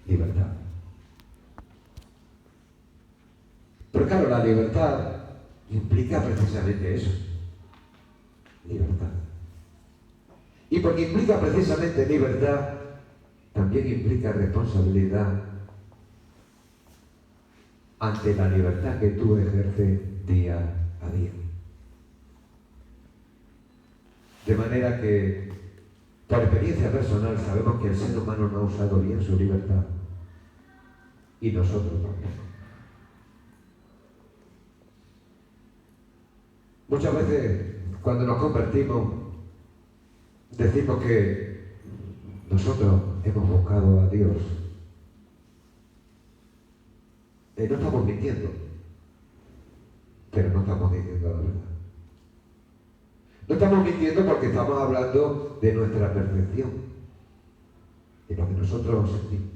libertad. Pero claro, la libertad implica precisamente eso, libertad. Y porque implica precisamente libertad, también implica responsabilidad ante la libertad que tú ejerces día a día. De manera que, por experiencia personal, sabemos que el ser humano no ha usado bien su libertad. Y nosotros también. Muchas veces, cuando nos convertimos, decimos que nosotros hemos buscado a Dios. No estamos mintiendo, pero no estamos diciendo la verdad. No estamos mintiendo porque estamos hablando de nuestra percepción, de lo que nosotros sentimos.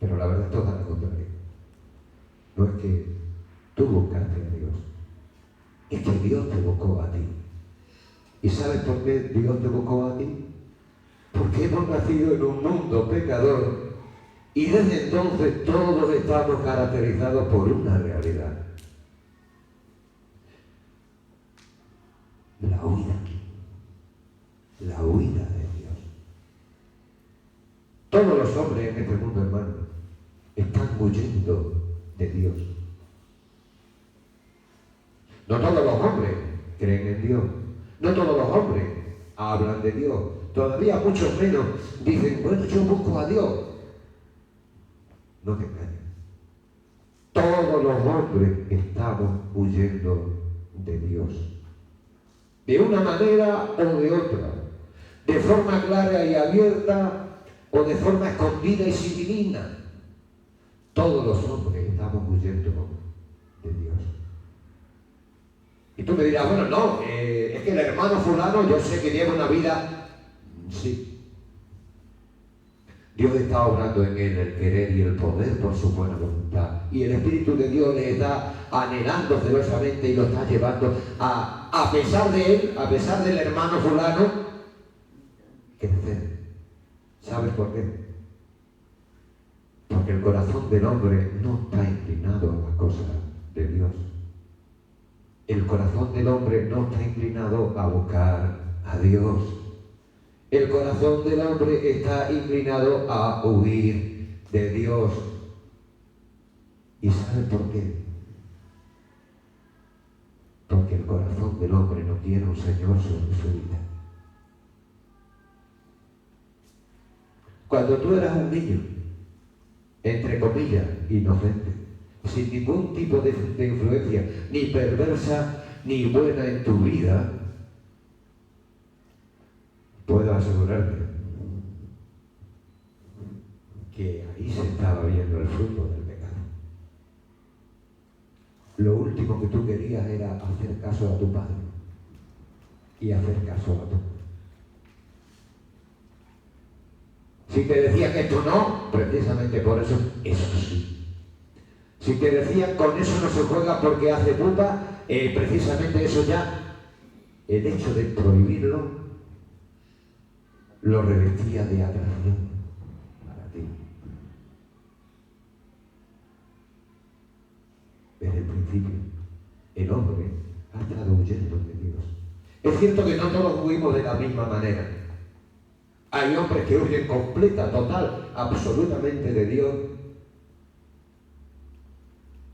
Pero la verdad es toda la contraria. No es que tú buscaste a Dios, es que Dios te buscó a ti. ¿Y sabes por qué Dios te buscó a ti? Porque hemos nacido en un mundo pecador y desde entonces todos estamos caracterizados por una realidad. La huida de Dios. Todos los hombres en este mundo, hermano, están huyendo de Dios. No todos los hombres creen en Dios. No todos los hombres hablan de Dios. Todavía muchos menos dicen, bueno, yo busco a Dios. No te engañes. Todos los hombres estamos huyendo de Dios. De una manera o de otra. De forma clara y abierta o de forma escondida y sibilina. Todos los hombres estamos huyendo de Dios. Y tú me dirás, bueno, no, es que el hermano fulano yo sé que lleva una vida, sí. Dios está obrando en él el querer y el poder por su buena voluntad. Y el Espíritu de Dios le está anhelando celosamente y lo está llevando a pesar de él, a pesar del hermano fulano, crecer. ¿Sabes por qué? Porque el corazón del hombre no está inclinado a las cosas de Dios. El corazón del hombre no está inclinado a buscar a Dios. El corazón del hombre está inclinado a huir de Dios. ¿Y sabe por qué? Porque el corazón del hombre no tiene un Señor sobre su vida. Cuando tú eras un niño, entre comillas, inocente, sin ningún tipo de influencia, ni perversa ni buena en tu vida, puedo asegurarte que ahí se estaba viendo el fruto del pecado. Lo último que tú querías era hacer caso a tu padre y hacer caso a tu madre. Si te decían esto no, precisamente por eso sí. Si te decían con eso no se juega porque hace pupa, precisamente eso ya, el hecho de prohibirlo, lo revestía de atracción para ti. Desde el principio, el hombre ha estado huyendo de Dios. Es cierto que no todos huimos de la misma manera. Hay hombres que huyen completa, total, absolutamente de Dios.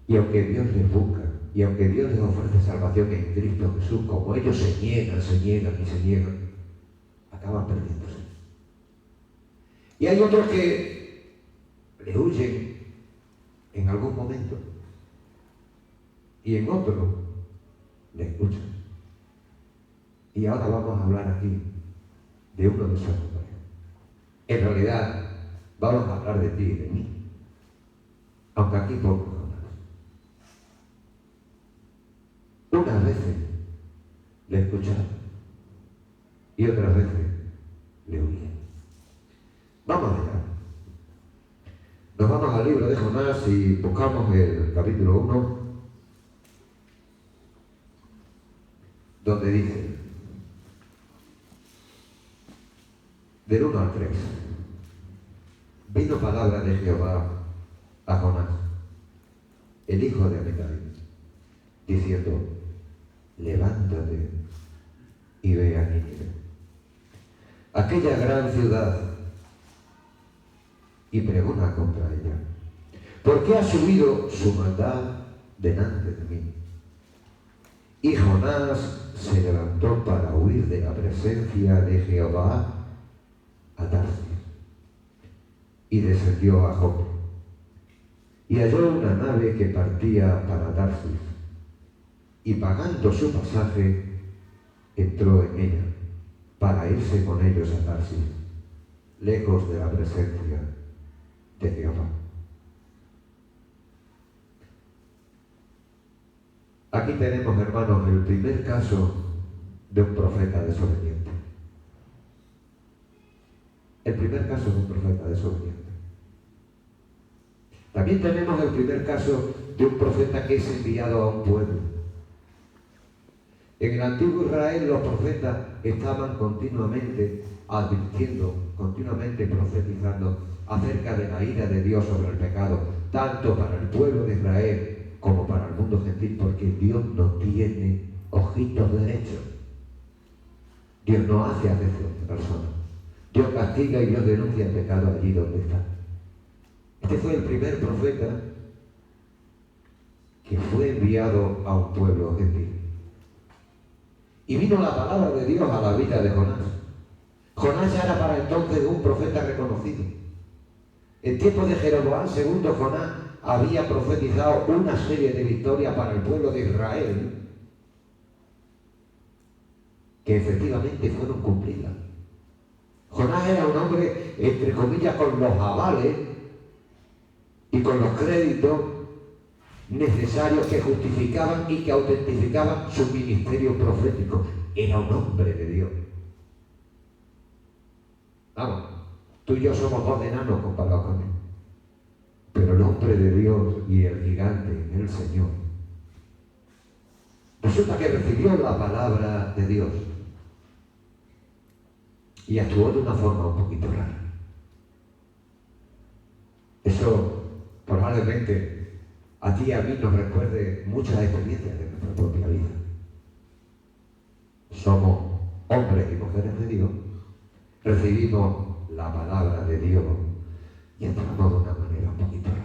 Y aunque Dios les busca, y aunque Dios les ofrece salvación en Cristo Jesús, como ellos se niegan, acaban perdiéndose. Y hay otros que le huyen en algún momento, y en otro le escuchan. Y ahora vamos a hablar aquí de uno de esos hombres. En realidad, vamos a hablar de ti y de mí, aunque aquí pocos. Unas veces le escucharon y otras veces le huían. Vamos allá. Nos vamos al libro de Jonás y buscamos el capítulo 1, donde dice, del 1 al 3, ve vino palabra de Jehová a Jonás, el hijo de Amitai, diciendo: levántate y ve a Nínive, aquella gran ciudad, y pregona contra ella, porque ha subido su maldad delante de mí. Y Jonás se levantó para huir de la presencia de Jehová a Tarsis, y descendió a Jope, y halló una nave que partía para Tarsis, y pagando su pasaje, entró en ella, para irse con ellos a Tarsis, lejos de la presencia de Jehová. Aquí tenemos, hermanos, el primer caso de un profeta desobediente. El primer caso de un profeta desobediente. También tenemos el primer caso de un profeta que es enviado a un pueblo. En el antiguo Israel los profetas estaban continuamente advirtiendo, continuamente profetizando acerca de la ira de Dios sobre el pecado, tanto para el pueblo de Israel como para el mundo gentil, porque Dios no tiene ojitos derechos. Dios no hace acepción de personas. Dios castiga y Dios denuncia el pecado allí donde está. Este fue el primer profeta que fue enviado a un pueblo gentil. Y vino la palabra de Dios a la vida de Jonás. Jonás ya era para entonces un profeta reconocido. En tiempos de Jeroboam II, Jonás había profetizado una serie de victorias para el pueblo de Israel que efectivamente fueron cumplidas. Jonás era un hombre, entre comillas, con los avales y con los créditos necesarios que justificaban y que autentificaban su ministerio profético. Era un hombre de Dios. Vamos, tú y yo somos dos enanos comparados con él. Pero el hombre de Dios y el gigante, el Señor, resulta que recibió la palabra de Dios y actuó de una forma un poquito rara. Eso probablemente a ti y a mí nos recuerde muchas experiencias de nuestra propia vida. Somos hombres y mujeres de Dios, recibimos la palabra de Dios y actuamos de una manera un poquito rara.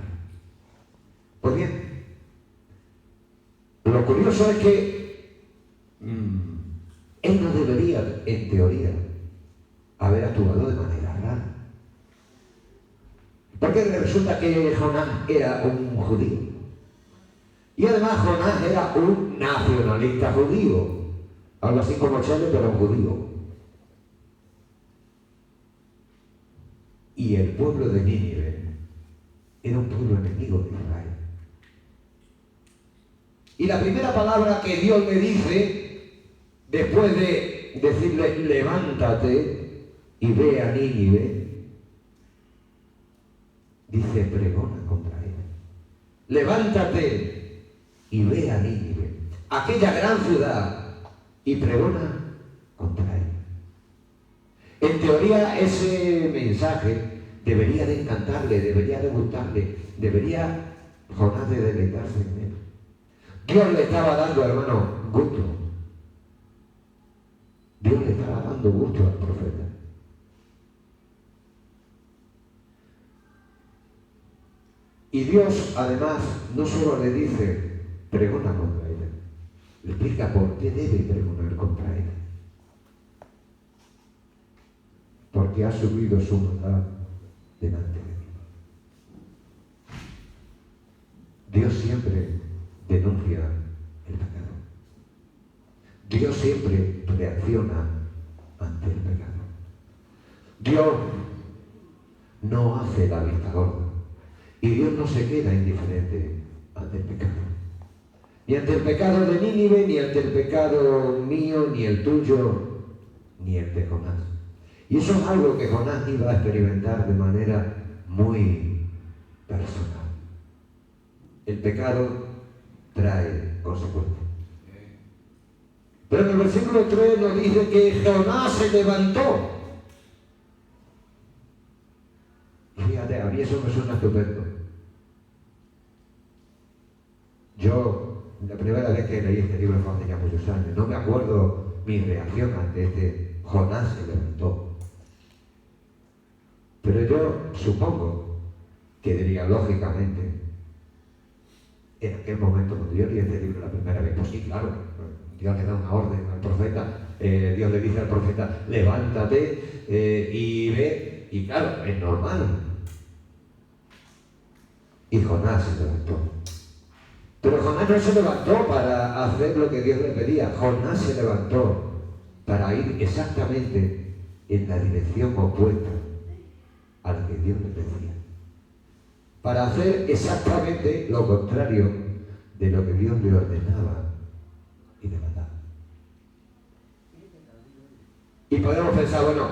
Pues bien, lo curioso es que él no debería, en teoría, haber actuado de manera rara. Porque resulta que Jonás era un judío. Y además Jonás era un nacionalista judío. Algo así como Chávez, pero un judío. Y el pueblo de Nínive era un pueblo enemigo de Israel. Y la primera palabra que Dios le dice, después de decirle levántate y ve a Nínive, dice pregona contra él. Levántate y ve a Nínive, aquella gran ciudad, y pregona contra él. En teoría ese mensaje debería de encantarle, debería de gustarle, debería Jonás de deleitarse en él. Dios le estaba dando, hermano, gusto. Dios le estaba dando gusto al profeta. Y Dios, además, no solo le dice, pregona contra él, le explica por qué debe pregonar contra él. Porque ha subido su maldad delante de mí. Dios siempre denuncia el pecado. Dios siempre reacciona ante el pecado. Dios no hace la vista gorda. Y Dios no se queda indiferente ante el pecado. Ni ante el pecado de Nínive, ni ante el pecado mío, ni el tuyo, ni el de Jonás. Y eso es algo que Jonás iba a experimentar de manera muy personal. El pecado trae consecuencias. Pero en el versículo 3 nos dice que Jonás se levantó. Fíjate, había mí eso me suena estupendo. Yo, la primera vez que leí este libro fue hace ya muchos años. No me acuerdo mi reacción ante este Jonás se levantó. Pero yo supongo que diría lógicamente, en aquel momento cuando yo leí este libro la primera vez, pues sí, claro, Dios le da una orden al profeta, Dios le dice al profeta, levántate y ve, y claro, es normal. Y Jonás se levantó. Pero Jonás no se levantó para hacer lo que Dios le pedía. Jonás se levantó para ir exactamente en la dirección opuesta a la que Dios le pedía. Para hacer exactamente lo contrario de lo que Dios le ordenaba y le mandaba. Y podemos pensar, bueno,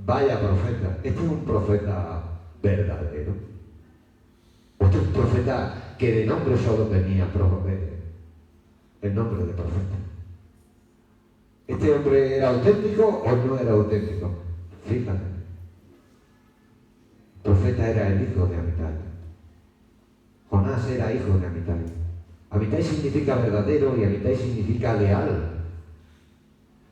vaya profeta, este es un profeta verdadero. Este es un profeta que de nombre solo tenía el nombre de profeta. ¿Este hombre era auténtico o no era auténtico? Fíjate. El profeta era el hijo de Amitai. Jonás era hijo de Amitai. Amitai significa verdadero y Amitai significa leal.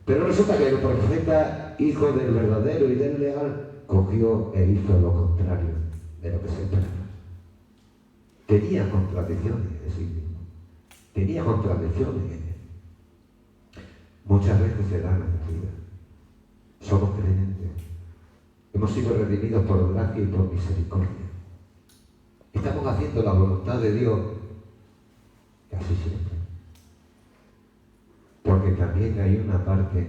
Pero resulta que el profeta, hijo del verdadero y del leal, cogió e hizo lo contrario de lo que se esperaba. Tenía contradicciones de sí mismo. Tenía contradicciones en él. Muchas veces se dan en la vida. Somos creyentes. Hemos sido redimidos por gracia y por misericordia. Estamos haciendo la voluntad de Dios casi siempre. Porque también hay una parte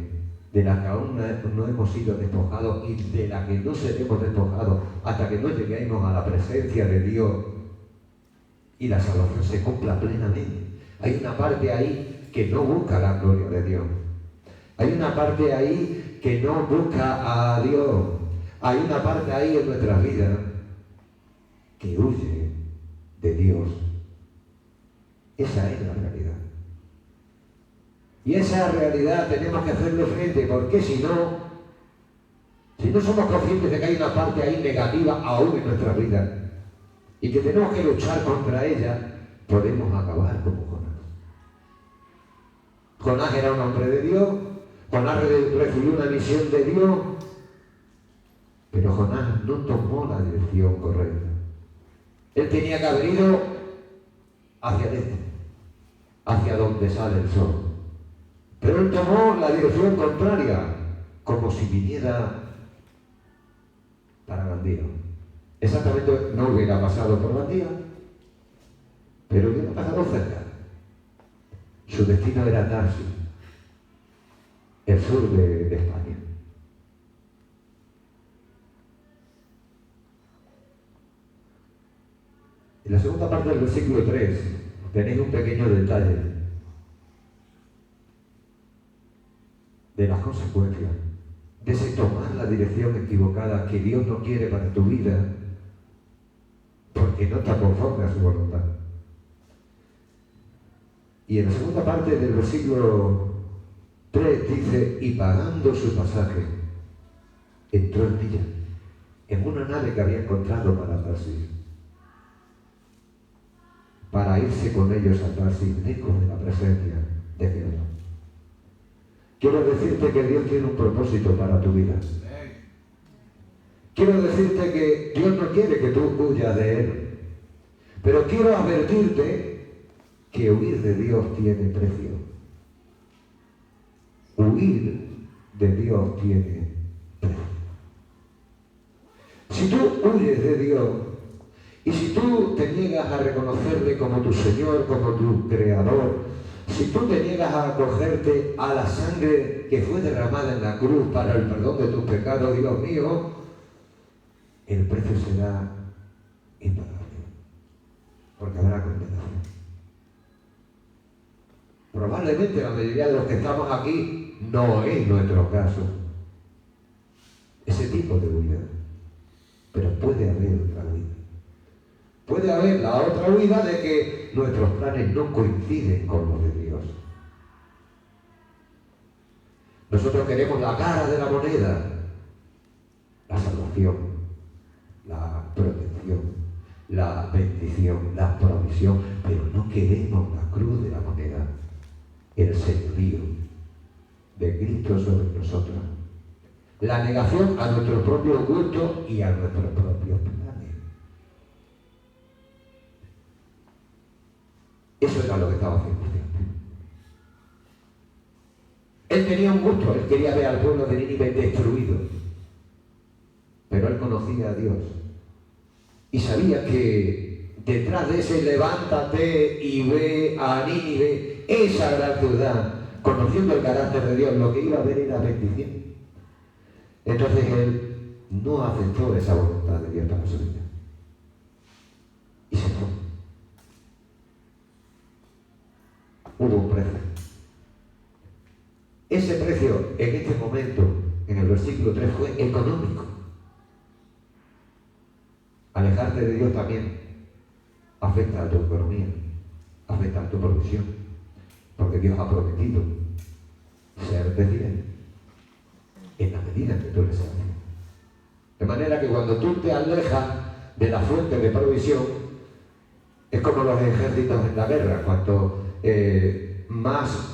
de la que aún no hemos sido despojados y de la que no seremos despojados hasta que no lleguemos a la presencia de Dios y la salvación se cumpla plenamente. Hay una parte ahí que no busca la gloria de Dios. Hay una parte ahí que no busca a Dios. Hay una parte ahí en nuestras vidas que huye de Dios. Esa es la realidad. Y esa realidad tenemos que hacerle frente, porque si no somos conscientes de que hay una parte ahí negativa aún en nuestra vida y que tenemos que luchar contra ella, podemos acabar como Jonás. Jonás era un hombre de Dios, Jonás recibió una misión de Dios, pero Jonás no tomó la dirección correcta. Él tenía que haber ido hacia el este, hacia donde sale el sol. Pero él tomó la dirección contraria, como si viniera para Gandía. Exactamente no hubiera pasado por Gandía, pero hubiera pasado cerca. Su destino era Tarsis, el sur de España. En la segunda parte del versículo 3 tenéis un pequeño detalle de las consecuencias de ese tomar la dirección equivocada que Dios no quiere para tu vida porque no está conforme a su voluntad. Y en la segunda parte del versículo 3 dice, y pagando su pasaje, entró en ella, en una nave que había encontrado para Tarsis, para irse con ellos a Tarsis, lejos de la presencia de Dios. Quiero decirte que Dios tiene un propósito para tu vida. Quiero decirte que Dios no quiere que tú huyas de Él. Pero quiero advertirte que huir de Dios tiene precio. Huir de Dios tiene precio. Si tú huyes de Dios y si tú te niegas a reconocerle como tu Señor, como tu Creador, si tú te niegas a acogerte a la sangre que fue derramada en la cruz para el perdón de tus pecados, Dios mío, el precio será impagable, porque habrá condenación. Probablemente la mayoría de los que estamos aquí no es nuestro caso, ese tipo de huida, pero puede haber otra huida. Puede haber la otra huida de que nuestros planes no coinciden con los de Dios. Nosotros queremos la cara de la moneda, la salvación. la protección, la bendición, la provisión, pero no queremos la cruz de la moneda, el señorío de Cristo sobre nosotros, la negación a nuestro propio gusto y a nuestros propios planes. Eso era lo que estaba haciendo este hombre. Él tenía un gusto, él quería ver al pueblo de Nínive destruido, pero él conocía a Dios y sabía que detrás de ese levántate y ve a Nínive, esa gran ciudad, conociendo el carácter de Dios, lo que iba a ver era bendición. Entonces él no aceptó esa voluntad de Dios para su vida y se fue. Hubo un precio. Ese precio en este momento, en el versículo 3, fue económico. Alejarte de Dios también afecta a tu economía, afecta a tu provisión, porque Dios ha prometido serte fiel en la medida que tú le seas fiel. De manera que cuando tú te alejas de la fuente de provisión, es como los ejércitos en la guerra, cuanto más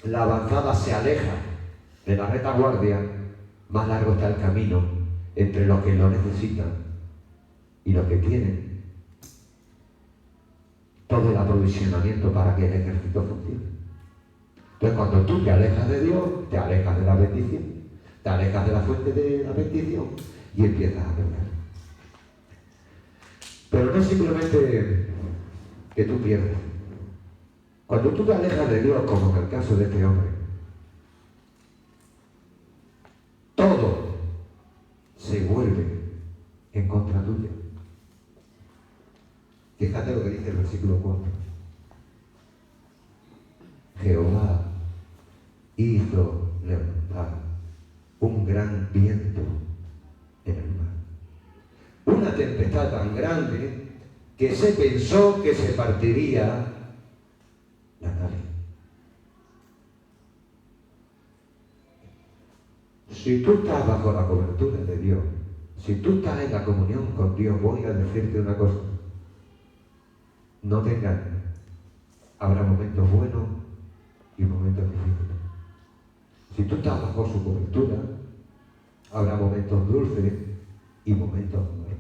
la avanzada se aleja de la retaguardia, más largo está el camino entre los que lo necesitan y los que tienen todo el aprovisionamiento para que el ejército funcione. Entonces, cuando tú te alejas de Dios, te alejas de la bendición, te alejas de la fuente de la bendición y empiezas a perder. Pero no es simplemente que tú pierdas. Cuando tú te alejas de Dios, como en el caso de este hombre, todo se vuelve en contra tuya. Fíjate lo que dice el versículo 4. Jehová hizo levantar un gran viento en el mar. Una tempestad tan grande que se pensó que se partiría la nave. Si tú estás bajo la cobertura de Dios, si tú estás en la comunión con Dios, voy a decirte una cosa. No te engañes. Habrá momentos buenos y momentos difíciles. Si tú estás bajo su cobertura, habrá momentos dulces y momentos amargos.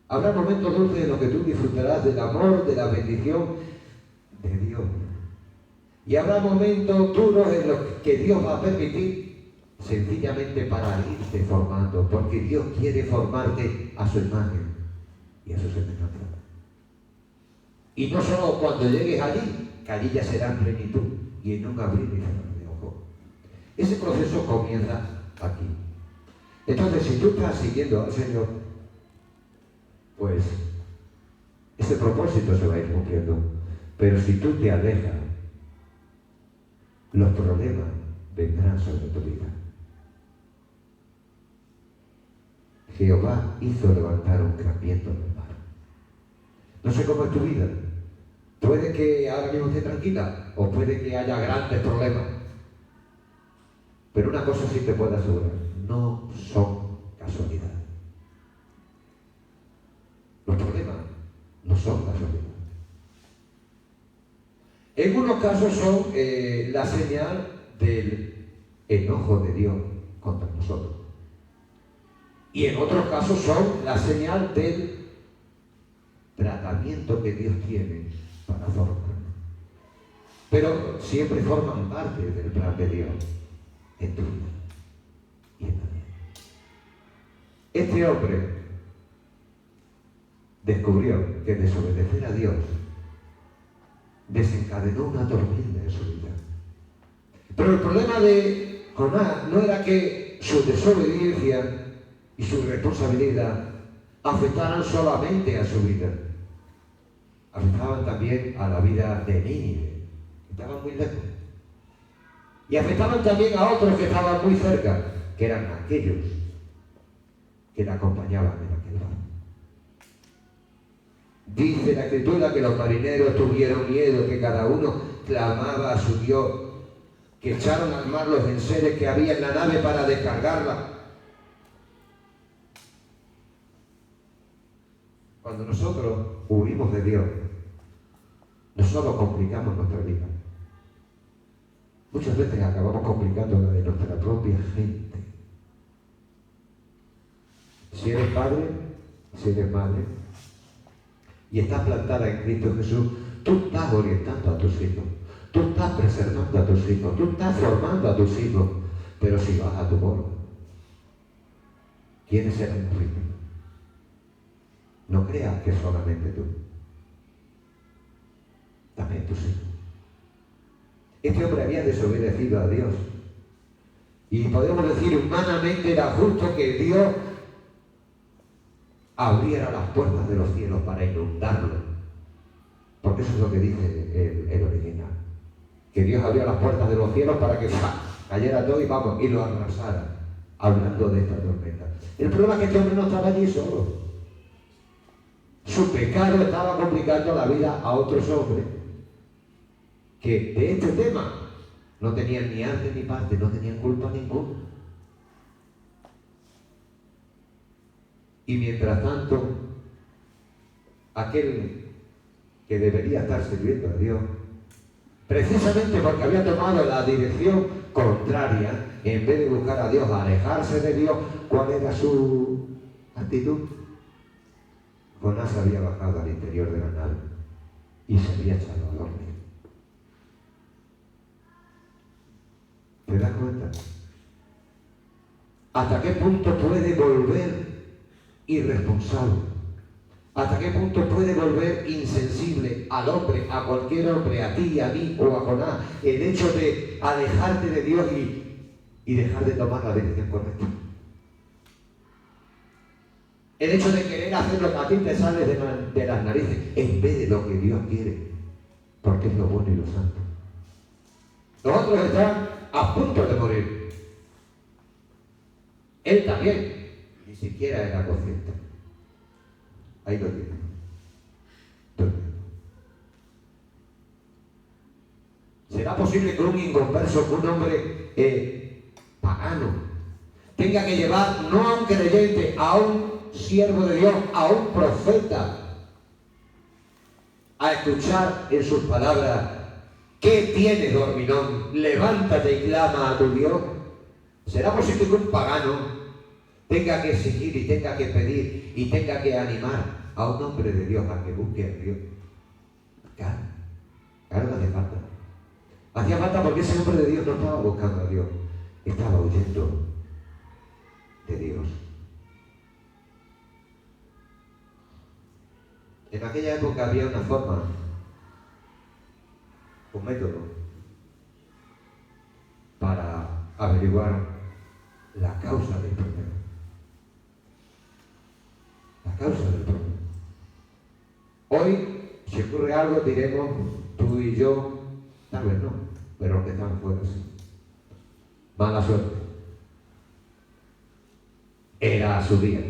Habrá momentos dulces en los que tú disfrutarás del amor, de la bendición de Dios. Y habrá momentos duros en los que Dios va a permitir sencillamente para irte formando, porque Dios quiere formarte a su imagen y a su semejanza. Y no solo cuando llegues allí, que allí ya será en plenitud y en un abrir y cerrar de ojos. Ese proceso comienza aquí. Entonces, si tú estás siguiendo al Señor, pues ese propósito se va a ir cumpliendo. Pero si tú te alejas, los problemas vendrán sobre tu vida. Jehová hizo levantar un gran viento en el mar. No sé cómo es tu vida. Puede que ahora mismo esté tranquila o puede que haya grandes problemas. Pero una cosa sí te puedo asegurar, no son casualidad. Los problemas no son casualidad. En unos casos son la señal del enojo de Dios contra nosotros. Y en otros casos son la señal del tratamiento que Dios tiene para formarnos. Pero siempre forman parte del plan de Dios en tu vida y en la mía. Este hombre descubrió que desobedecer a Dios desencadenó una tormenta en su vida. Pero el problema de Jonás no era que su desobediencia y su responsabilidad afectaran solamente a su vida, afectaban también a la vida de Nínive, que estaban muy lejos, y afectaban también a otros que estaban muy cerca, que eran aquellos que le acompañaban en aquel barco. Dice la Escritura que los marineros tuvieron miedo, que cada uno clamaba a su Dios, que echaron al mar los enseres que había en la nave para descargarla. Cuando nosotros huimos de Dios, nosotros complicamos nuestra vida. Muchas veces acabamos complicando la de nuestra propia gente. Si eres padre, si eres madre, y estás plantada en Cristo Jesús, tú estás orientando a tus hijos, tú estás preservando a tus hijos, tú estás formando a tus hijos. Pero si vas a tu boda, ¿quiénes serán los hijos? No creas que solamente tú, también tus hijos. Este hombre había desobedecido a Dios. Y podemos decir, humanamente era justo que Dios abriera las puertas de los cielos para inundarlo. Porque eso es lo que dice el original. Que Dios abrió las puertas de los cielos para que cayera todo y lo arrasara, hablando de esta tormenta. El problema es que este hombre no estaba allí solo. Su pecado estaba complicando la vida a otros hombres que de este tema no tenían ni arte ni parte, no tenían culpa ninguna. Y mientras tanto, aquel que debería estar sirviendo a Dios, precisamente porque había tomado la dirección contraria, en vez de buscar a Dios, a alejarse de Dios, ¿cuál era su actitud? Jonás había bajado al interior de la nave y se había echado a dormir. ¿Te das cuenta? ¿Hasta qué punto puede volver irresponsable? ¿Hasta qué punto puede volver insensible al hombre, a cualquier hombre, a ti, a mí o a Jonás, el hecho de alejarte de Dios y dejar de tomar la decisión correcta? El hecho de querer hacer lo que a ti te sale de las narices en vez de lo que Dios quiere, porque es lo bueno y lo santo. Los otros están a punto de morir. Él también, ni siquiera era consciente. Ahí lo tiene. ¿Será posible que un inconverso, un hombre pagano, tenga que llevar no a un creyente, a un siervo de Dios, a un profeta, a escuchar en sus palabras: ¿qué tienes, dormilón? Levántate y clama a tu Dios. ¿Será posible que un pagano tenga que exigir y tenga que pedir y tenga que animar a un hombre de Dios a que busque a Dios? Claro, claro que hace falta. Hacía falta porque ese hombre de Dios no estaba buscando a Dios, estaba huyendo de Dios. En aquella época había una forma, un método para averiguar la causa del problema. La causa del problema. Hoy, si ocurre algo, diremos, tú y yo, tal vez no, pero los que están fuera sí. Mala suerte. Era su día.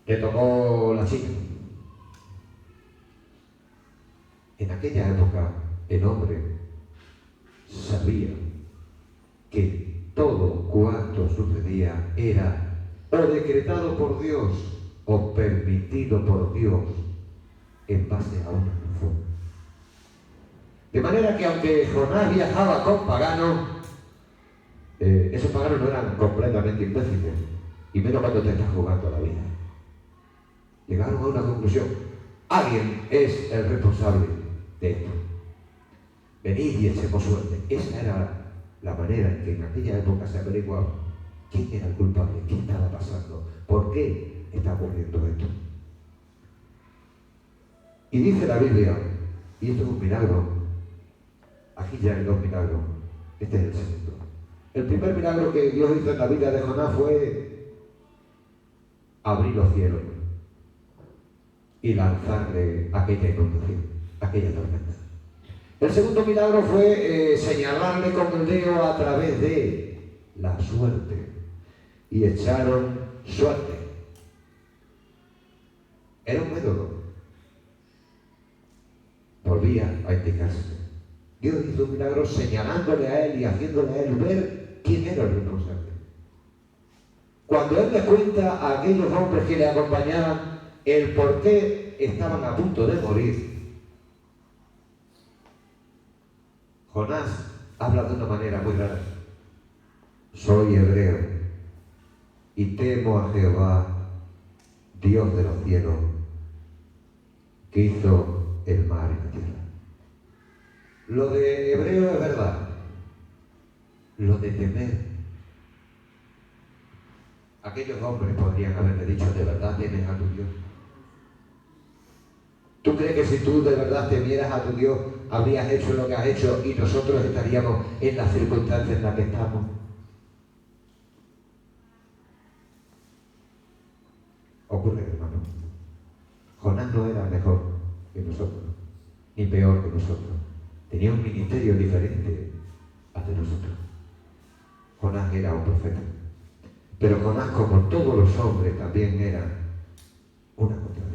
Le tocó la chica. En aquella época, el hombre sabía que todo cuanto sucedía era o decretado por Dios o permitido por Dios en base a una razón. De manera que aunque Jonás viajaba con paganos, esos paganos no eran completamente imbéciles, y menos cuando te estás jugando la vida. Llegaron a una conclusión: alguien es el responsable de esto. Venid y echemos suerte. Esa era la manera en que en aquella época se averiguaba quién era el culpable, qué estaba pasando, por qué está ocurriendo esto. Y dice la Biblia, y esto es un milagro, aquí ya hay dos milagros, este es el segundo. El primer milagro que Dios hizo en la vida de Jonás fue abrir los cielos y lanzarle aquella inundación, aquella tormenta. El segundo milagro fue señalarle con el dedo a través de la suerte, y echaron suerte. Era un método. Volvía a indicarse. Dios hizo un milagro señalándole a él y haciéndole a él ver quién era el responsable. Cuando él le cuenta a aquellos hombres que le acompañaban el por qué estaban a punto de morir, Jonás habla de una manera muy rara. Soy hebreo y temo a Jehová, Dios de los cielos, que hizo el mar y la tierra. Lo de hebreo es verdad. Lo de temer, aquellos hombres podrían haberle dicho: ¿de verdad temes a tu Dios? ¿Tú crees que si tú de verdad temieras a tu Dios, habrías hecho lo que has hecho y nosotros estaríamos en las circunstancias en las que estamos? Ocurre, hermano, Jonás no era mejor que nosotros, ni peor que nosotros. Tenía un ministerio diferente al de nosotros. Jonás era un profeta. Pero Jonás, como todos los hombres, también era una contradicción.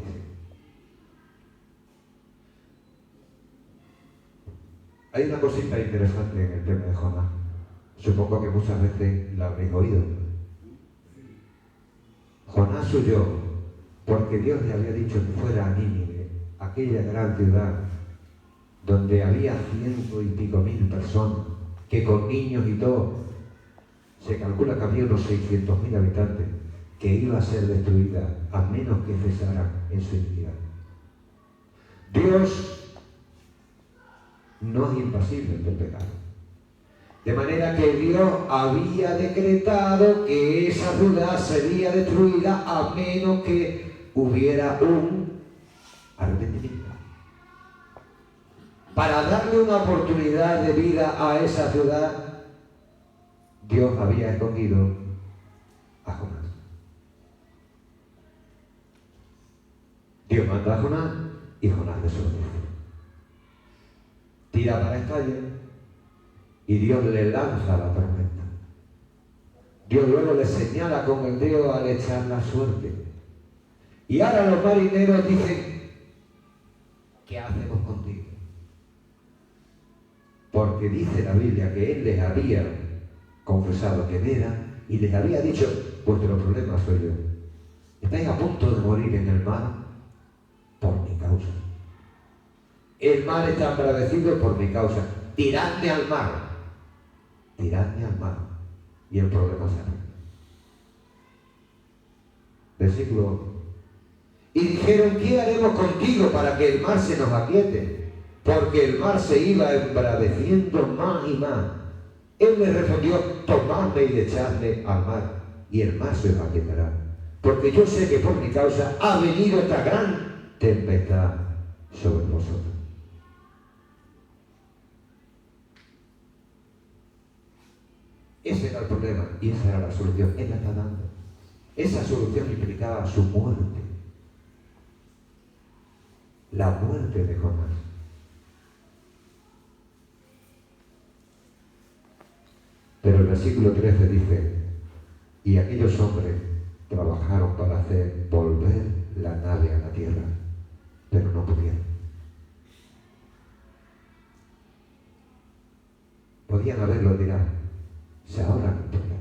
Hay una cosita interesante en el tema de Jonás. Supongo que muchas veces la habréis oído. Jonás huyó porque Dios le había dicho que fuera a Nínive, aquella gran ciudad donde había 100,000 personas, que con niños y todo, se calcula que había unos 600,000 habitantes, que iba a ser destruida a menos que cesaran en su iniquidad. Dios no es impasible ante el pecado. De manera que Dios había decretado que esa ciudad sería destruida a menos que hubiera un arrepentimiento. Para darle una oportunidad de vida a esa ciudad, Dios había escogido a Jonás. Dios manda a Jonás y Jonás desobedece. Tira para Estalla y Dios le lanza la tormenta. Dios luego le señala con el dedo al echar la suerte. Y ahora los marineros dicen: ¿qué hacemos contigo? Porque dice la Biblia que él les había confesado que era y les había dicho: vuestro problema soy yo. Estáis a punto de morir en el mar por mi causa. El mar está embravecido por mi causa. Tiradme al mar. Tiradme al mar. Y el problema se arregla. Versículo. Y dijeron: ¿qué haremos contigo para que el mar se nos aquiete? Porque el mar se iba embraveciendo más y más. Él les respondió: tomadme y echadme al mar, y el mar se os aquietará. Porque yo sé que por mi causa ha venido esta gran tempestad sobre vosotros. Ese era el problema y esa era la solución. Él la está dando. Esa solución implicaba su muerte. La muerte de Jonás. Pero el versículo 13 dice: y aquellos hombres trabajaron para hacer volver la nave a la tierra, pero no pudieron. Podían haberlo tirado. Se ahorran el problema.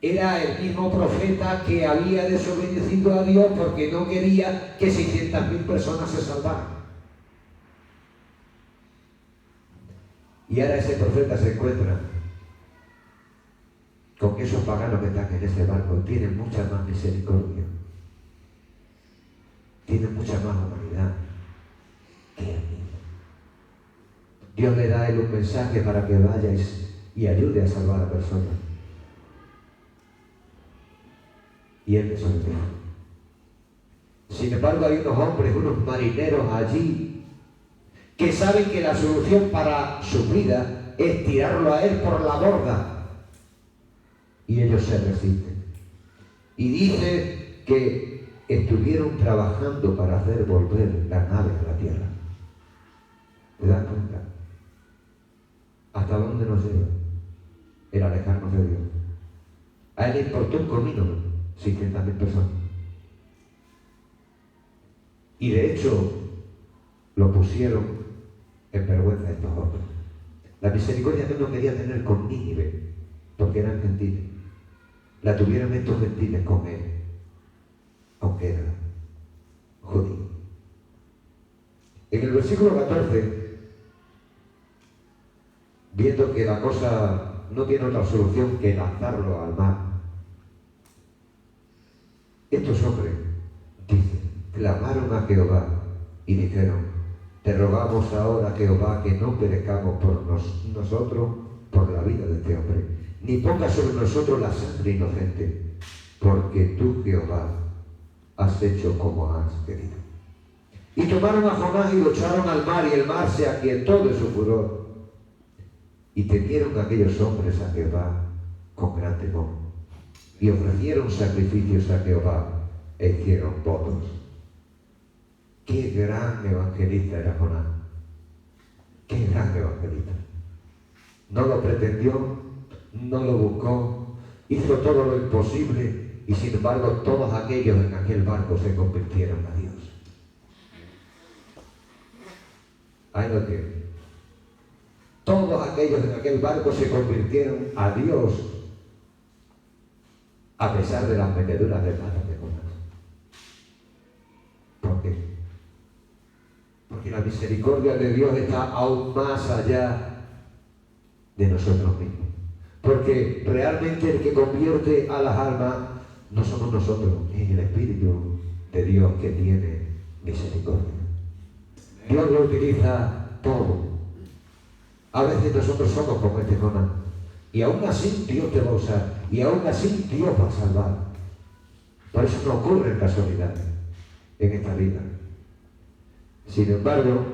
Era el mismo profeta que había desobedecido a Dios porque no quería que 600,000 personas se salvaran. Y ahora ese profeta se encuentra con que esos paganos que están en ese barco tienen mucha más misericordia, tienen mucha más humanidad que el mismo. Dios le da a él un mensaje para que vaya y ayude a salvar a personas. Y él desobedeció. Sin embargo, hay unos hombres, unos marineros allí que saben que la solución para su vida es tirarlo a él por la borda. Y ellos se resisten. Y dice que estuvieron trabajando para hacer volver la nave a la tierra. ¿Te das cuenta? ¿Hasta dónde nos lleva el alejarnos de Dios? A él le importó un comino 600,000 personas. Y de hecho, lo pusieron en vergüenza estos hombres. La misericordia que él no quería tener con Nínive, porque eran gentiles. la tuvieron estos gentiles con él, aunque era judío. En el versículo 14, viendo que la cosa no tiene otra solución que lanzarlo al mar, estos hombres, dicen, clamaron a Jehová y dijeron: te rogamos ahora, Jehová, que no perezcamos por nosotros por la vida de este hombre, ni pongas sobre nosotros la sangre inocente, porque tú, Jehová, has hecho como has querido. Y tomaron a Jonás y lo echaron al mar, y el mar se aquietó de su furor. Y temieron aquellos hombres a Jehová con gran temor, y ofrecieron sacrificios a Jehová e hicieron votos. ¡Qué gran evangelista era Jonás! ¡Qué gran evangelista! No lo pretendió, no lo buscó, hizo todo lo imposible, y sin embargo todos aquellos en aquel barco se convirtieron a Dios. Ahí lo tienen. Todos aquellos en aquel barco se convirtieron a Dios, a pesar de las meteduras de pata de Jonás. ¿Por qué? Porque la misericordia de Dios está aún más allá de nosotros mismos. Porque realmente el que convierte a las almas no somos nosotros, es el Espíritu de Dios que tiene misericordia. Dios lo utiliza todo. A veces nosotros somos como este Jonás, y aún así Dios te va a usar, y aún así Dios va a salvar. Por eso no ocurre casualidad en esta vida. Sin embargo,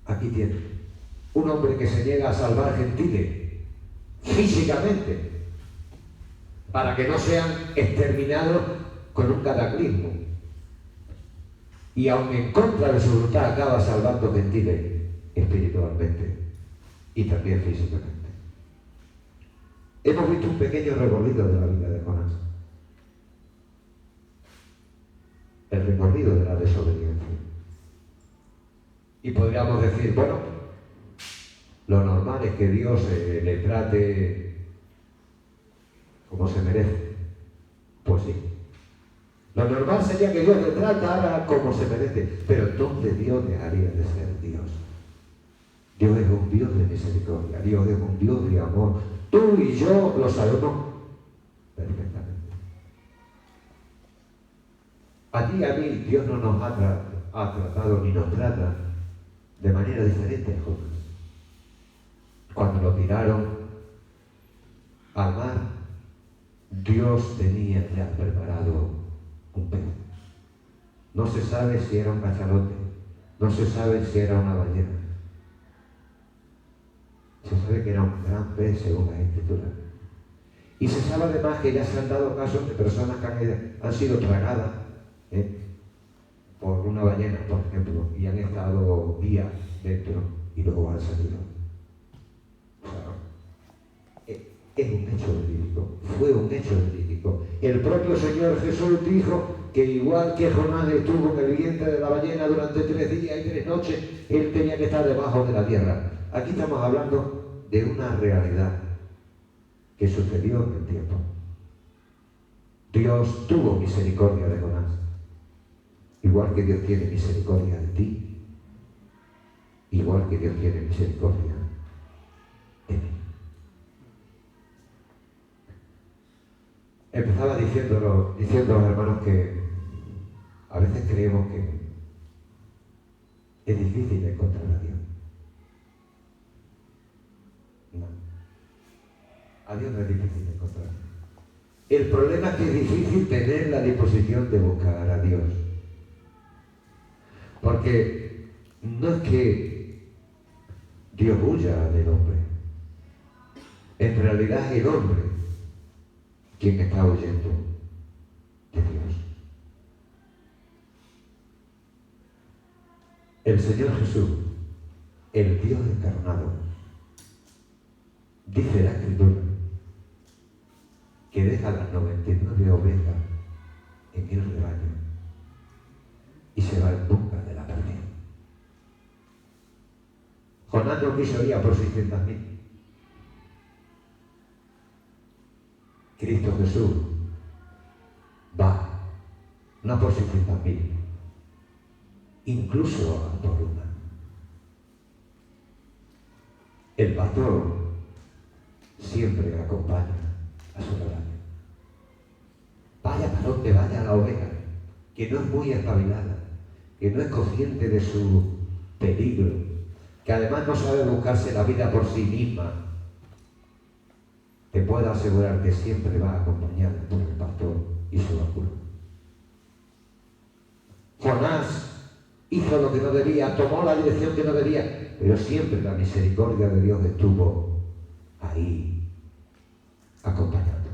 aquí tiene un hombre que se niega a salvar gentiles físicamente, para que no sean exterminados con un cataclismo, y aun en contra de su voluntad acaba salvando gentiles espiritualmente y también físicamente. Hemos visto un pequeño recorrido de la vida de Jonás, el recorrido de la desobediencia, y podríamos decir, bueno, lo normal es que Dios le trate como se merece. Pues sí. Lo normal sería que Dios le tratara como se merece, pero entonces Dios dejaría de ser Dios. Dios es un Dios de misericordia, Dios es un Dios de amor. Tú y yo lo sabemos perfectamente. A ti y a mí Dios no nos ha tratado ni nos trata de manera diferente a Jonás. Cuando lo tiraron al mar, Dios tenía ya preparado un pez. No se sabe si era un cachalote, no se sabe si era una ballena. Se sabe que era un gran pez según las Escrituras. Y se sabe además que ya se han dado casos de personas que han sido tragadas por una ballena, por ejemplo, y han estado días dentro y luego han salido. O sea, es un hecho verídico, fue un hecho verídico. El propio Señor Jesús dijo que igual que Jonás estuvo en el vientre de la ballena durante 3 días y 3 noches, él tenía que estar debajo de la tierra. Aquí estamos hablando de una realidad que sucedió en el tiempo. Dios tuvo misericordia de Jonás, igual que Dios tiene misericordia de ti, igual que Dios tiene misericordia de mí. Empezaba diciendo a los hermanos que a veces creemos que es difícil encontrar a Dios. No. A Dios no es difícil encontrar. El problema es que es difícil tener la disposición de buscar a Dios. Porque no es que Dios huya del hombre. En realidad es el hombre quien está huyendo de Dios. El Señor Jesús, el Dios encarnado, dice la Escritura que deja las 99 ovejas en el rebaño y se va en busca de la perdición. Jonás no quiso ir a por 600.000. Cristo Jesús va, no por 600.000, incluso por una. El pastor siempre acompaña a su rebaño. Vaya para donde vaya la oveja, que no es muy espabilada, que no es consciente de su peligro, que además no sabe buscarse la vida por sí misma, te puedo asegurar que siempre va acompañada por el pastor y su báculo. Jonás hizo lo que no debía, tomó la dirección que no debía, pero siempre la misericordia de Dios estuvo ahí, acompañando.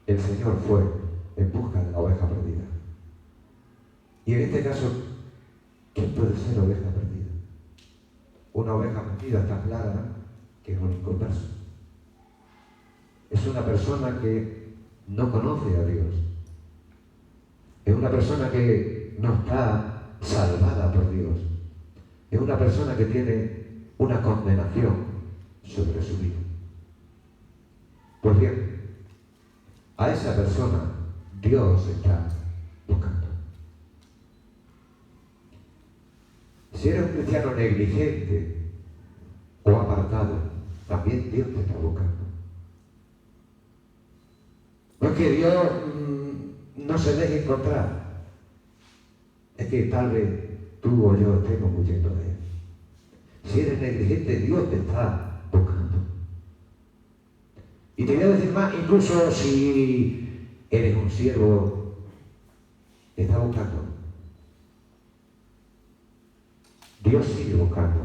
El Señor fue en busca de la oveja perdida. Y en este caso, ¿quién puede ser oveja perdida? Una oveja perdida está clara, ¿no? Que es un inconverso. Es una persona que no conoce a Dios. Es una persona que no está salvada por Dios. Es una persona que tiene una condenación sobre su vida. Pues bien, a esa persona Dios está buscando. Si eres un cristiano negligente o apartado, también Dios te está buscando. No es que Dios no se deje encontrar, es que tal vez tú o yo estemos huyendo de Él. Si eres negligente, Dios te está buscando. Y te voy a decir más, incluso si eres un siervo, te está buscando. Dios sigue buscando.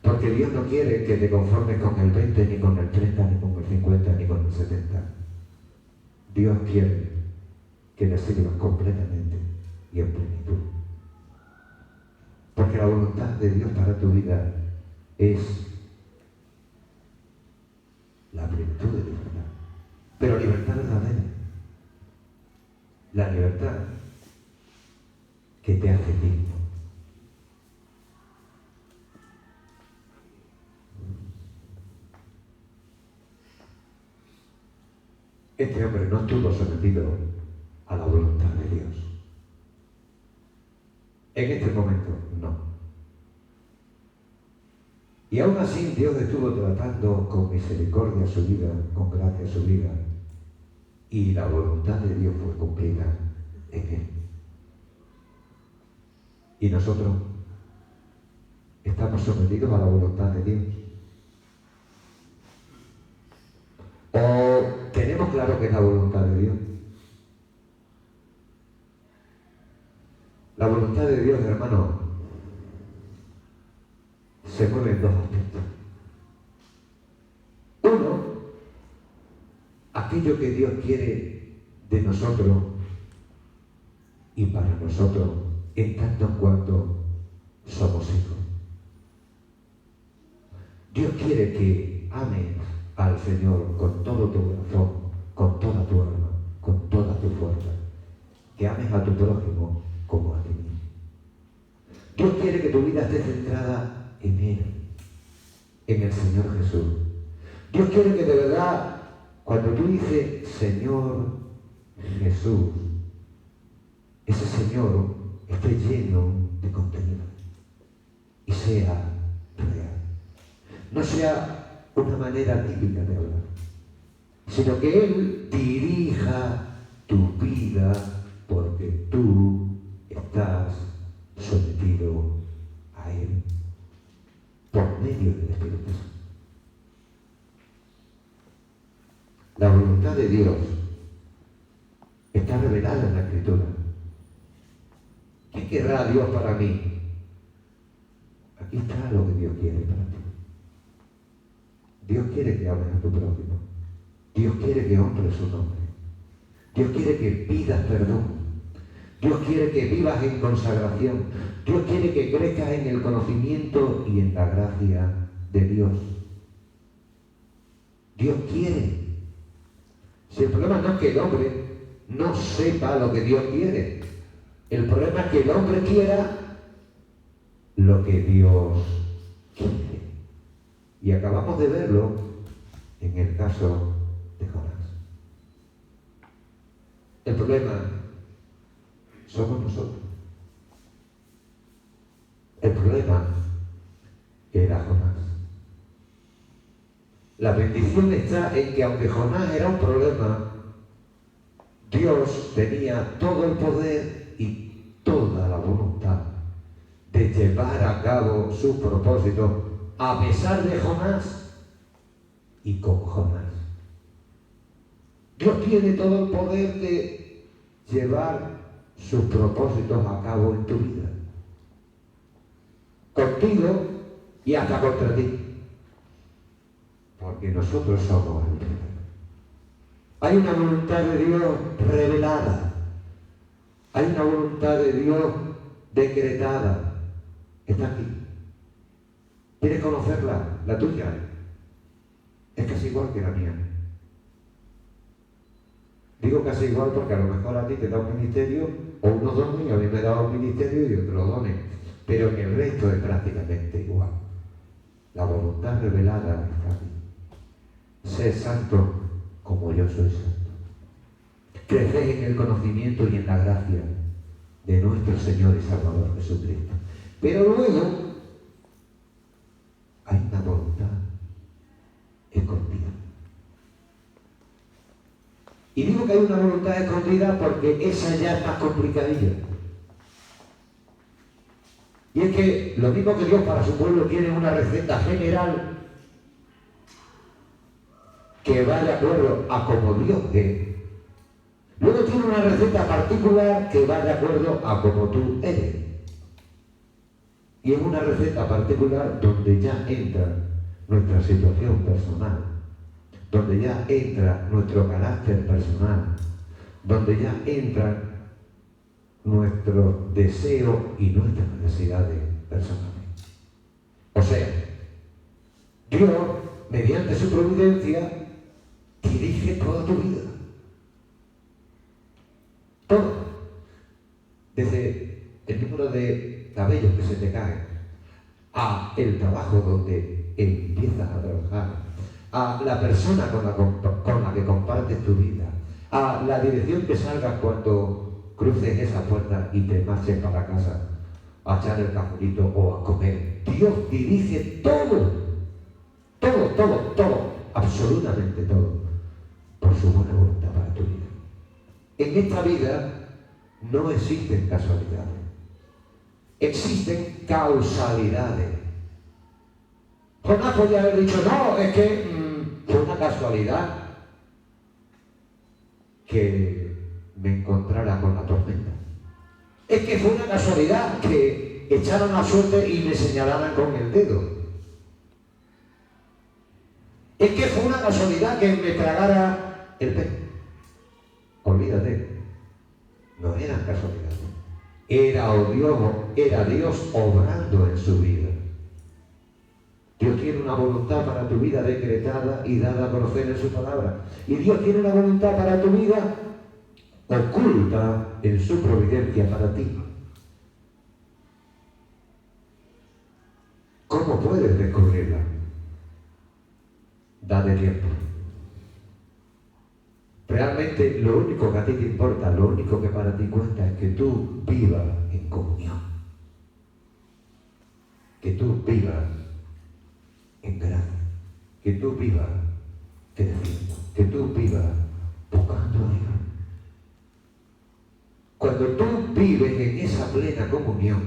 Porque Dios no quiere que te conformes con el 20, ni con el 30, ni con el 50, ni con el 70. Dios quiere que le sirvas completamente y en plenitud. Porque la voluntad de Dios para tu vida es la plenitud de libertad. Pero libertad verdadera. La libertad que te hace digno. Este hombre no estuvo sometido a la voluntad de Dios. En este momento, no. Y aún así Dios estuvo tratando con misericordia su vida, con gracia su vida, y la voluntad de Dios fue cumplida en él. Y nosotros estamos sometidos a la voluntad de Dios. ¿O tenemos claro que es la voluntad de Dios? La voluntad de Dios, hermano, se mueve en dos aspectos. Uno, aquello que Dios quiere de nosotros y para nosotros, en tanto en cuanto somos hijos. Dios quiere que ames al Señor con todo tu corazón, con toda tu alma, con toda tu fuerza. Que ames a tu prójimo como a ti mismo. Dios quiere que tu vida esté centrada en Él, en el Señor Jesús. Dios quiere que de verdad, cuando tú dices Señor Jesús, ese Señor esté lleno de contenido y sea real. No sea una manera típica de hablar, sino que Él dirija tu vida porque tú estás sometido a Él por medio del Espíritu Santo. La voluntad de Dios está revelada en la Escritura. ¿Qué querrá Dios para mí? Aquí está lo que Dios quiere para ti. Dios quiere que ames a tu prójimo. Dios quiere que honres su nombre. Dios quiere que pidas perdón. Dios quiere que vivas en consagración. Dios quiere que crezcas en el conocimiento y en la gracia de Dios. Dios quiere. Si el problema no es que el hombre no sepa lo que Dios quiere, el problema es que el hombre quiera lo que Dios quiere. Y acabamos de verlo en el caso de Jonás. El problema somos nosotros. El problema era Jonás. La bendición está en que aunque Jonás era un problema, Dios tenía todo el poder y toda la voluntad de llevar a cabo su propósito a pesar de Jonás y con Jonás. Dios tiene todo el poder de llevar sus propósitos a cabo en tu vida, contigo y hasta contra ti, porque nosotros somos el poder. Hay una voluntad de Dios revelada, hay una voluntad de Dios decretada, está aquí. ¿Quieres conocerla? La tuya es casi igual que la mía. Digo casi igual porque a lo mejor a ti te da un ministerio o unos dones, y a mí me da un ministerio y otros dones, pero en el resto es prácticamente igual. La voluntad revelada está aquí. Sé santo como yo soy santo. Creced en el conocimiento y en la gracia de nuestro Señor y Salvador Jesucristo. Pero luego hay una voluntad escondida. Y digo que hay una voluntad escondida porque esa ya es más complicadilla. Y es que lo mismo que Dios para su pueblo tiene una receta general que va de acuerdo a como Dios es, luego tiene una receta particular que va de acuerdo a como tú eres. Y es una receta particular donde ya entra nuestra situación personal, donde ya entra nuestro carácter personal, donde ya entran nuestros deseos y nuestras necesidades personales. O sea, Dios, mediante su providencia, dirige toda tu vida. Todo. Desde el número de cabellos que se te caen, a el trabajo donde empiezas a trabajar, a la persona con la que compartes tu vida, a la dirección que salgas cuando cruces esa puerta y te marches para casa a echar el cafelito o a comer. Dios dirige todo, todo, todo, todo, absolutamente todo, por su buena voluntad para tu vida. En esta vida no existen casualidades, existen causalidades. Jonás podría haber dicho, no, es que fue una casualidad que me encontrara con la tormenta. Es que fue una casualidad que echaran la suerte y me señalaran con el dedo. Es que fue una casualidad que me tragara el pez. Olvídate, no eran casualidades. Era Dios obrando en su vida. Dios tiene una voluntad para tu vida decretada y dada a conocer en su palabra. Y Dios tiene una voluntad para tu vida oculta en su providencia para ti. ¿Cómo puedes descubrirla? Dale tiempo. Realmente lo único que a ti te importa, lo único que para ti cuenta es que tú vivas en comunión. Que tú vivas en gracia. Que tú vivas creciendo. Que tú vivas buscando a Dios. Cuando tú vives en esa plena comunión,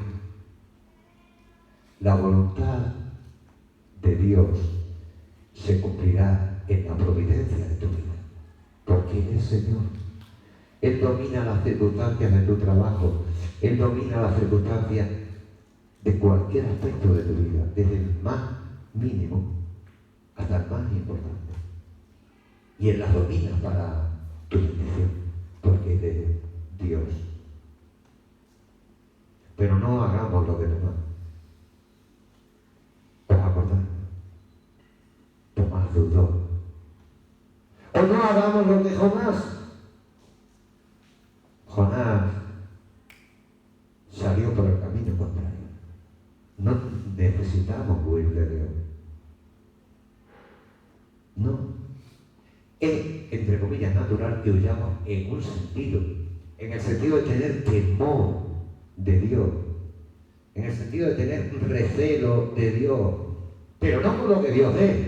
la voluntad de Dios se cumplirá en la providencia de tu vida. Porque Él es Señor. Él domina las circunstancias de tu trabajo. Él domina las circunstancias de cualquier aspecto de tu vida, desde el más mínimo hasta el más importante. Y Él las domina para tu bendición, porque Él es Dios. Pero no hagamos lo que demás. ¿Os acordáis? Tomás dudó. O no hagamos lo que Jonás. Jonás salió por el camino contrario. No No. Es, entre comillas, natural que huyamos en un sentido, en el sentido de tener temor de Dios, en el sentido de tener recelo de Dios, pero no por lo que Dios es,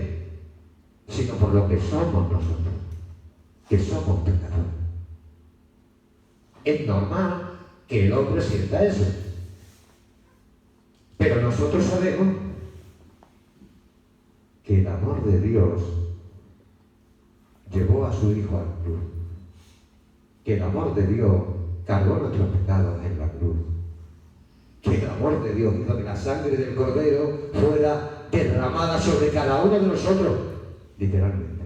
sino por lo que somos nosotros, que somos pecadores. Es normal que el hombre sienta eso, pero nosotros sabemos que el amor de Dios llevó a su Hijo a la cruz, que el amor de Dios cargó nuestros pecados en la cruz, que el amor de Dios hizo que la sangre del Cordero fuera derramada sobre cada uno de nosotros, literalmente.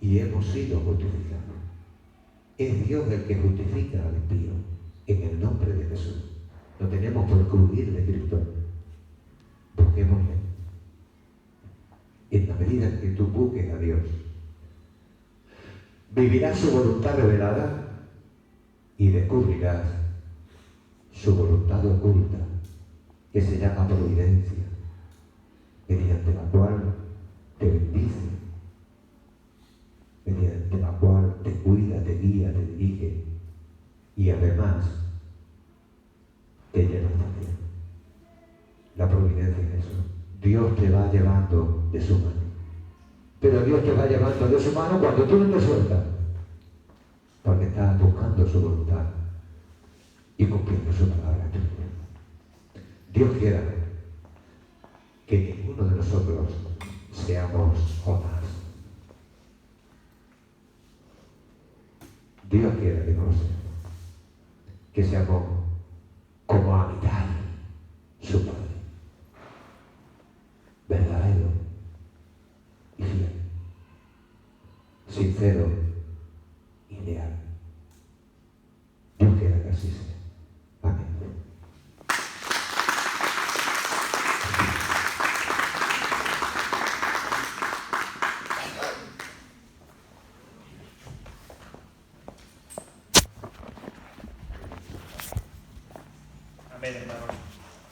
Y hemos sido justificados. Es Dios el que justifica al impío, en el nombre de Jesús. No tenemos por qué huir de Cristo. Busquémosle. En la medida en que tú busques a Dios, vivirás su voluntad revelada y descubrirás su voluntad oculta, que se llama providencia, mediante la cual te bendice, mediante la cual te cuida, te guía, te dirige y además te lleva también. La providencia es eso. Dios te va llevando de su mano. Pero Dios te va llevando de su mano cuando tú no te sueltas, porque estás buscando su voluntad y cumpliendo su palabra. Dios quiera que ninguno de nosotros seamos Jonás. Dios quiera que no lo seamos. Que seamos como Amitai, su padre. Verdadero y fiel. Sincero y leal. Dios quiera que así sea. Amén. Amén, hermano.